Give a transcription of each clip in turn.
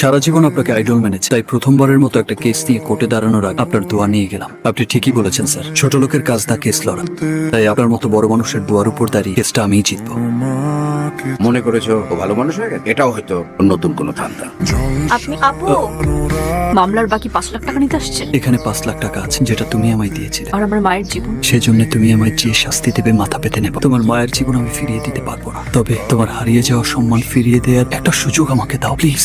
সারা জীবন আপনাকে আইডল মেনেছে, তাই প্রথমবারের মতো একটা কেস নিয়ে কোর্টে দাঁড়ানোর আগে আপনার দোয়া নিয়ে গেলাম। আপনি ঠিকই বলেছেন স্যার, ছোট লোকের কাজ না কেস লড়া, তাই আপনার মতো বড় মানুষের দোয়ার উপর দাঁড়িয়ে কেসটা আমিই জিতবো। মনে করেছো ও ভালো মানুষ হয়ে গেছে? এটাও হয়তো নতুন কোনো ধান্দা। আপনি আপু মামলার বাকি 5 লাখ টাকা নিতে আসছেন? এখানে 5 লাখ টাকা আছে, যেটা তুমি আমায় দিয়েছিলে। আর আমার মায়ের জীবন। সেজন্য তুমি আমায় যে শাস্তি দেবে মাথা পেতে নেব। তোমার মায়ের জীবন আমি ফিরিয়ে দিতে পারবো না, তবে তোমার হারিয়ে যাওয়া সম্মান ফিরিয়ে দেওয়ার একটা সুযোগ আমাকে দাও প্লিজ।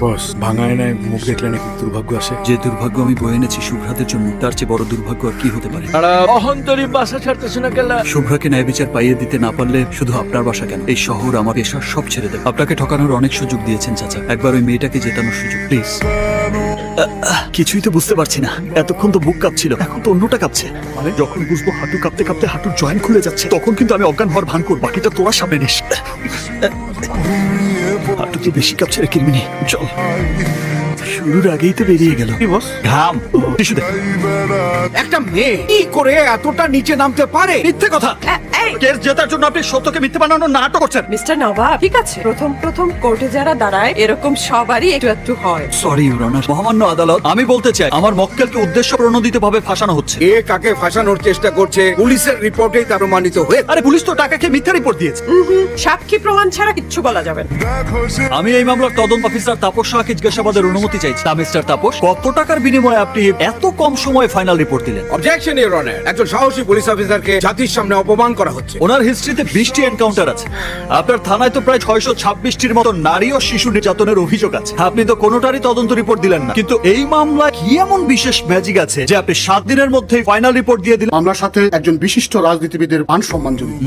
বস, ভাঙা আয়নায় মুখ দেখলে নাকি দুর্ভাগ্য আসে। যে দুর্ভাগ্য আমি বয়ে এনেছি শুভ্রাদের জন্য, তার চেয়ে বড় দুর্ভাগ্য আর কি হতে পারে? অহন্তরী বাসা ছাড়তেছ না কেলা? শুভ্রাকে ন্যায় বিচার পাইয়ে দিতে না পারলে শুধু আপনার বাসা কেন, এই শহর আমার পেশা সব ছেড়ে দেবে। আপনাকে ঠকানোর অনেক সুযোগ দিয়েছেন চাচা, একবার ওই মেয়েটাকে জেতানোর সুযোগ প্লিজ। কিছুই তো বুঝতে পারছি না, এতক্ষণ তো বুক কাঁপছিল, এখন তো অন্যটা কাঁপছে। মানে যখন বুঝবো হাঁটু কাঁপতে কাঁপতে হাঁটুর জয়েন্ট খুলে যাচ্ছে, তখন কিন্তু আমি অজ্ঞান হওয়ার ভান করব। বাকিটা তোরা সামনে নিস। হাঁটু তো বেশি কাঁপছে রে কিরমিনি, চল। শুরুর আগেই তো বেরিয়ে গেল। কি বস? ঘাম টিস্যু দে। একটা মেয়ে কি করে এতটা নিচে নামতে পারে? মিথ্যে কথা। কেস জেতার জন্য আপনি সত্যকে মিথ্যে বানানোর নাটক করছেন। মিস্টার নবাব, ঠিক আছে, প্রথম কোর্টে যারা দাঁড়ায় এরকম সবারই একটু একটু হয়। সরি ইউর অনার, মহামান্য আদালত, আমি বলতে চাই আমার মক্কেলকে উদ্দেশ্য প্রণোদিত ভাবে ফাঁসানো হচ্ছে। এ কাকে ফাঁসানোর চেষ্টা করছে পুলিশের রিপোর্টেই তা প্রমাণিত হয়ে। আরে পুলিশ তো টাকাকে মিথ্যা রিপোর্ট দিয়েছে। সাক্ষী প্রমাণ ছাড়া কিচ্ছু বলা যাবে না। আমি এই মামলার তদন্ত অফিসার তাপস শাহকে জিজ্ঞাসাবাদের অনুমতি চাইছি। তা মিস্টার তাপস, কত টাকার বিনিময়ে আপনি এত কম সময়ে ফাইনাল রিপোর্ট দিলেন? অবজেকশন ইউর অনার, একজন সাহসী পুলিশ অফিসারকে জাতির সামনে অপমান করা হচ্ছে। ওনার হিস্ট্রিতে 20টি এনকাউন্টার আছে। আপনার থানায় তো প্রায় 626টির মতো নারী ও শিশু নির্যাতনের অভিযোগ আছে। আপনি তো কোনোটারই তদন্ত রিপোর্ট দিলেন না, কিন্তু এই মামলায় কি এমন বিশেষ ম্যাজিক আছে যে আপনি 7 দিনের মধ্যেই ফাইনাল রিপোর্ট দিয়ে দিলেন? মামলার সাথে একজন বিশিষ্ট রাজনীতিবিদের মান সম্মান জড়িত।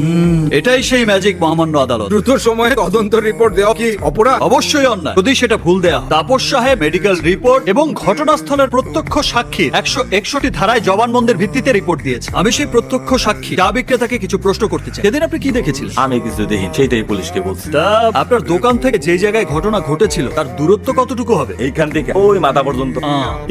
এটাই সেই ম্যাজিক মহামান্য আদালত। দ্রুত সময়ে তদন্ত রিপোর্ট দেওয়া কি অপরাধ? অবশ্যই অন্যায় যদি সেটা ভুল দেয়া হয়। তাপস সাহেব মেডিকেল রিপোর্ট এবং ঘটনাস্থলের প্রত্যক্ষ সাক্ষী 161 ধারায় জবানবন্দের ভিত্তিতে রিপোর্ট দিয়েছে। আমি সেই প্রত্যক্ষ সাক্ষী চা বিক্রেতাকে কিছু প্রশ্ন করতে চাই। সেদিন আপনি কি দেখেছিলেন? আমি কিছু দেখিনি, সেইটাই পুলিশকে বলছি। তা আপনার দোকান থেকে যে জায়গায় ঘটনা ঘটেছিল তার দূরত্ব কতটুকু হবে? এইখান থেকে ওই মাথা পর্যন্ত।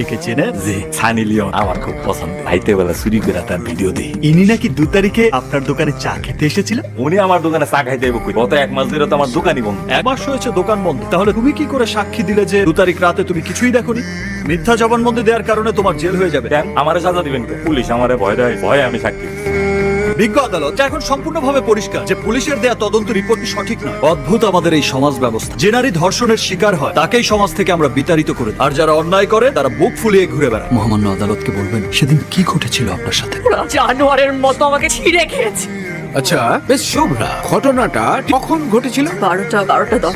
একে চেনে? জি, সানি লিওন আমার খুব পছন্দ। ভাইতে বেলা চুরি করে তার ভিডিও দিই। ইনি নাকি 2 তারিখে আপনার দোকানে চা খেতে এসেছিল? উনি আমার দোকানে চা খাইতে যাবো কই? গত 1 মাস ধরে তো আমার দোকানই বন্ধ। 1 মাস হয়েছে দোকান বন্ধ, তাহলে তুমি কি করে সাক্ষী দিলে যে 2 তারিখ রাতে তুমি কিছুই দেখোনি? মিথ্যা জবানবন্দি দেওয়ার কারণে তোমার জেল হয়ে যাবে। কেন আমারে সাজা দিবেন কে? পুলিশ আমারে ভয় দেয়, ভয়ে আমি সাক্ষী দিচ্ছি। বিজ্ঞ আদালত, যা এখন সম্পূর্ণভাবে পরিষ্কার যে পুলিশের দেয়া তদন্ত রিপোর্টটি সঠিক নয়। অদ্ভুত আমাদের এই সমাজ ব্যবস্থা। যে নারী ধর্ষণের শিকার হয় তাকেই সমাজ থেকে আমরা বিতাড়িত করে দিই, আর যারা অন্যায় করে তারা বুক ফুলিয়ে ঘুরে বেড়ায়। মহামান্য আদালতকে বলবেন সেদিন কি ঘটেছিল আপনার সাথে? জানোয়ারের মতো আমাকে ছিঁড়ে খেয়েছে। আচ্ছা বেশ, শুভ্রা, ঘটনাটা কখন ঘটেছিল? 12টা 10